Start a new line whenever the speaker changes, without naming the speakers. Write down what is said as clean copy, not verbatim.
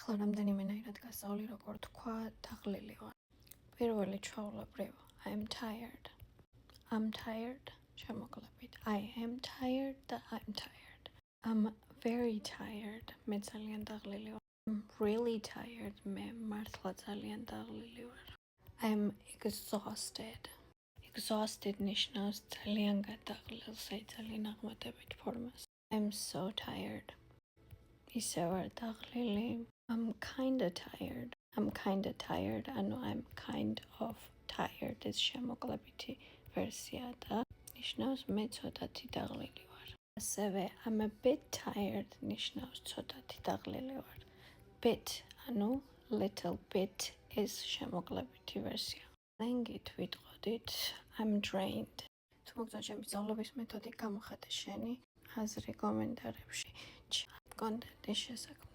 ახლა რამდენიმენაირად გასწავლი როგორ თქვა დაღლილი ვარ. პირველი ჩვეულებრივ I'm tired. I'm tired. შემოკლებით. I am tired და I'm tired. I'm very tired. მე ძალიან დაღლილი ვარ. I'm really tired. მე მართლა ძალიან დაღლილი ვარ. I'm exhausted. Exhausted ნიშნავს ძალიან გადაღლილს, ძალიან აღმატებით ფორმას. I'm so tired. ისე ვარ დაღლილი. I'm kinda tired. I'm kinda tired. ანუ I'm kind of tired. ეს შემოკლებითი ვერსია და ნიშნავს მე ცოტათი დაღლილი ვარ. ასევე I'm a bit tired ნიშნავს ცოტათი დაღლილი ვარ. Bit, ანუ little bit ეს შემოკლებითი ვერსია. ლენგით ვიტყოდით I'm drained. თუ მოგწონს ჩემი სწავლების მეთოდი, გამოხატე შენი აზრი კომენტარებში. კონტენტის შესაქმნელად.